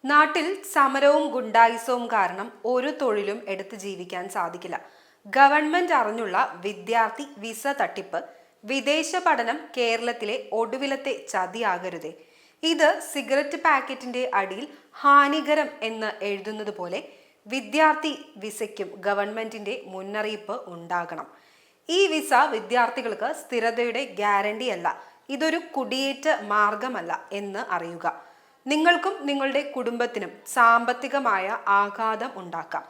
നാട്ടിൽ സമരവും ഗുണ്ടായിസവും കാരണം ഒരു തൊഴിലും എടുത്ത് ജീവിക്കാൻ സാധിക്കില്ല. ഗവൺമെന്റ് അറിഞ്ഞുള്ള വിദ്യാർത്ഥി വിസ തട്ടിപ്പ്, വിദേശ പഠനം കേരളത്തിലെ ഒടുവിലത്തെ ചതിയാകരുതേ. ഇത് സിഗരറ്റ് പാക്കറ്റിന്റെ അടിയിൽ ഹാനികരം എന്ന് എഴുതുന്നത് പോലെ വിദ്യാർത്ഥി വിസയ്ക്കും ഗവൺമെന്റിന്റെ മുന്നറിയിപ്പ് ഉണ്ടാകണം. ഈ വിസ വിദ്യാർത്ഥികൾക്ക് സ്ഥിരതയുടെ ഗ്യാരണ്ടി അല്ല, ഇതൊരു കുടിയേറ്റ മാർഗമല്ല എന്ന് അറിയുക. നിങ്ങൾക്കും നിങ്ങളുടെ കുടുംബത്തിനും സാമ്പത്തികമായ ആഘാതം ഉണ്ടാക്കാം.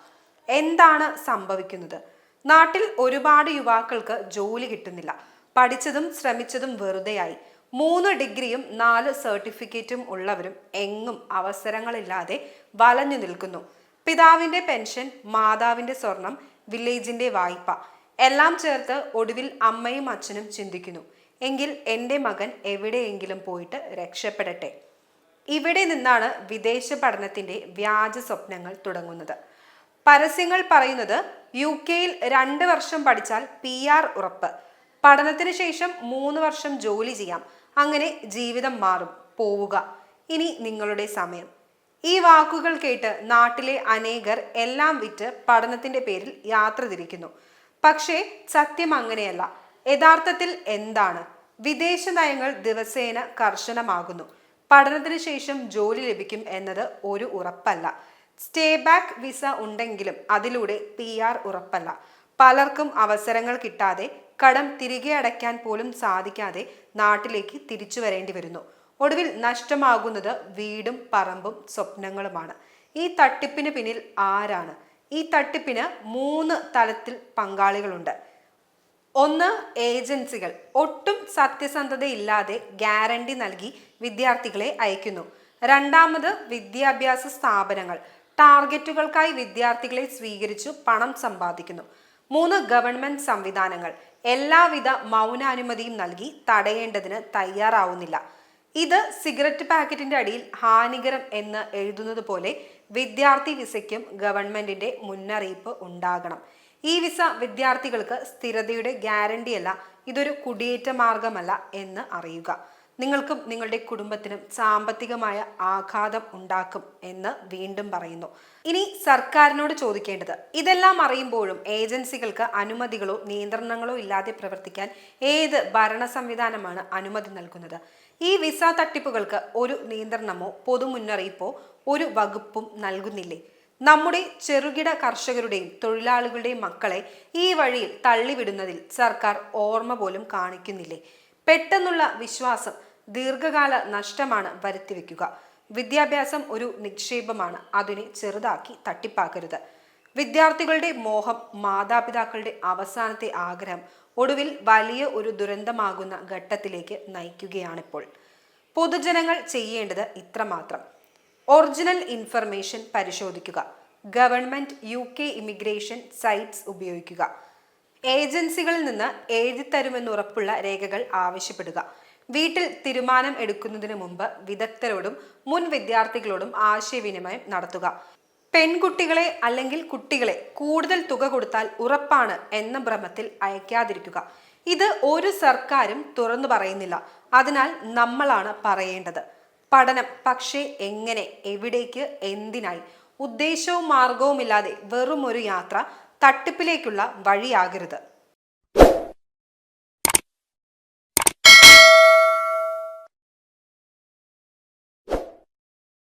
എന്താണ് സംഭവിക്കുന്നത്? നാട്ടിൽ ഒരുപാട് യുവാക്കൾക്ക് ജോലി കിട്ടുന്നില്ല. പഠിച്ചതും ശ്രമിച്ചതും വെറുതെയായി. 3 ഡിഗ്രിയും 4 സർട്ടിഫിക്കറ്റും ഉള്ളവരും എങ്ങും അവസരങ്ങളില്ലാതെ വലഞ്ഞു നിൽക്കുന്നു. പിതാവിന്റെ പെൻഷൻ, മാതാവിന്റെ സ്വർണം, വില്ലേജിന്റെ വായ്പ എല്ലാം ചേർത്ത് ഒടുവിൽ അമ്മയും അച്ഛനും ചിന്തിക്കുന്നു, എങ്കിൽ എൻ്റെ മകൻ എവിടെയെങ്കിലും പോയിട്ട് രക്ഷപ്പെടട്ടെ. ഇവിടെ നിന്നാണ് വിദേശ പഠനത്തിന്റെ വ്യാജ സ്വപ്നങ്ങൾ തുടങ്ങുന്നത്. പരസ്യങ്ങൾ പറയുന്നത് UK-യിൽ 2 വർഷം പഠിച്ചാൽ PR ഉറപ്പ്, പഠനത്തിന് ശേഷം 3 വർഷം ജോലി ചെയ്യാം, അങ്ങനെ ജീവിതം മാറും, പോവുക, ഇനി നിങ്ങളുടെ സമയം. ഈ വാക്കുകൾ കേട്ട് നാട്ടിലെ അനേകർ എല്ലാം വിറ്റ് പഠനത്തിന്റെ പേരിൽ യാത്ര തിരിക്കുന്നു. പക്ഷേ സത്യം അങ്ങനെയല്ല. യഥാർത്ഥത്തിൽ എന്താണ്? വിദേശ നയങ്ങൾ ദിവസേന കർശനമാകുന്നു. പഠനത്തിന് ശേഷം ജോലി ലഭിക്കും എന്നത് ഒരു ഉറപ്പല്ല. സ്റ്റേ ബാക്ക് വിസ ഉണ്ടെങ്കിലും അതിലൂടെ PR ഉറപ്പല്ല. പലർക്കും അവസരങ്ങൾ കിട്ടാതെ, കടം തിരികെ അടയ്ക്കാൻ പോലും സാധിക്കാതെ നാട്ടിലേക്ക് തിരിച്ചു വരേണ്ടി വരുന്നു. ഒടുവിൽ നഷ്ടമാകുന്നത് വീടും പറമ്പും സ്വപ്നങ്ങളുമാണ്. ഈ തട്ടിപ്പിന് പിന്നിൽ ആരാണ്? ഈ തട്ടിപ്പിന് 3 തലത്തിൽ പങ്കാളികളുണ്ട്. 1. ഏജൻസികൾ ഒട്ടും സത്യസന്ധതയില്ലാതെ ഗ്യാരണ്ടി നൽകി വിദ്യാർത്ഥികളെ അയക്കുന്നു. 2. വിദ്യാഭ്യാസ സ്ഥാപനങ്ങൾ ടാർഗറ്റുകൾക്കായി വിദ്യാർത്ഥികളെ സ്വീകരിച്ചു പണം സമ്പാദിക്കുന്നു. 3. ഗവൺമെന്റ് സംവിധാനങ്ങൾ എല്ലാവിധ മൗനാനുമതിയും നൽകി തടയേണ്ടതിന് തയ്യാറാവുന്നില്ല. ഇത് സിഗരറ്റ് പാക്കറ്റിന്റെ അടിയിൽ ഹാനികരം എന്ന് എഴുതുന്നത് പോലെ വിദ്യാർത്ഥി വിസയ്ക്കും ഗവൺമെന്റിന്റെ മുന്നറിയിപ്പ് ഉണ്ടാകണം. ഈ വിസ വിദ്യാർത്ഥികൾക്ക് സ്ഥിരതയുടെ ഗ്യാരണ്ടിയല്ല, ഇതൊരു കുടിയേറ്റ മാർഗമല്ല എന്ന് അറിയുക. നിങ്ങൾക്കും നിങ്ങളുടെ കുടുംബത്തിനും സാമ്പത്തികമായ ആഘാതം ഉണ്ടാക്കും എന്ന് വീണ്ടും പറയുന്നു. ഇനി സർക്കാരിനോട് ചോദിക്കേണ്ടത്, ഇതെല്ലാം അറിയുമ്പോഴും ഏജൻസികൾക്ക് അനുമതികളോ നിയന്ത്രണങ്ങളോ ഇല്ലാതെ പ്രവർത്തിക്കാൻ ഏത് ഭരണ സംവിധാനമാണ് അനുമതി നൽകുന്നത്? ഈ വിസ തട്ടിപ്പുകൾക്ക് ഒരു നിയന്ത്രണമോ പൊതുമുന്നറിയിപ്പോ ഒരു വകുപ്പും നൽകുന്നില്ലേ? നമ്മുടെ ചെറുകിട കർഷകരുടെയും തൊഴിലാളികളുടെയും മക്കളെ ഈ വഴിയിൽ തള്ളിവിടുന്നതിൽ സർക്കാർ ഓർമ്മ പോലും കാണിക്കുന്നില്ലേ? പെട്ടെന്നുള്ള വിശ്വാസം ദീർഘകാല നഷ്ടമാണ് വരുത്തിവെക്കുക. വിദ്യാഭ്യാസം ഒരു നിക്ഷേപമാണ്, അതിനെ ചെറുതാക്കി തട്ടിപ്പാക്കരുത്. വിദ്യാർത്ഥികളുടെ മോഹം, മാതാപിതാക്കളുടെ അവസാനത്തെ ആഗ്രഹം ഒടുവിൽ വലിയ ഒരു ദുരന്തമാകുന്ന ഘട്ടത്തിലേക്ക് നയിക്കുകയാണിപ്പോൾ. പൊതുജനങ്ങൾ ചെയ്യേണ്ടത് ഇത്രമാത്രം: ഒറിജിനൽ ഇൻഫർമേഷൻ പരിശോധിക്കുക, ഗവൺമെന്റ് UK ഇമിഗ്രേഷൻ സൈറ്റ്സ് ഉപയോഗിക്കുക, ഏജൻസികളിൽ നിന്ന് എഴുതിത്തരുമെന്നുറപ്പുള്ള രേഖകൾ ആവശ്യപ്പെടുക, വീട്ടിൽ തീരുമാനം എടുക്കുന്നതിന് മുമ്പ് വിദഗ്ധരോടും മുൻ വിദ്യാർത്ഥികളോടും ആശയവിനിമയം നടത്തുക. പെൺകുട്ടികളെ അല്ലെങ്കിൽ കുട്ടികളെ കൂടുതൽ തുക കൊടുത്താൽ ഉറപ്പാണ് എന്ന ഭ്രമത്തിൽ അയക്കാതിരിക്കുക. ഇത് ഒരു സർക്കാരും തുറന്നു പറയുന്നില്ല, അതിനാൽ നമ്മളാണ് പറയേണ്ടത്. പഠനം, പക്ഷേ എങ്ങനെ, എവിടേക്ക്, എന്തിനായി? ഉദ്ദേശവും മാർഗവുമില്ലാതെ വെറും ഒരു യാത്ര തട്ടിപ്പിലേക്കുള്ള വഴിയാകരുത്.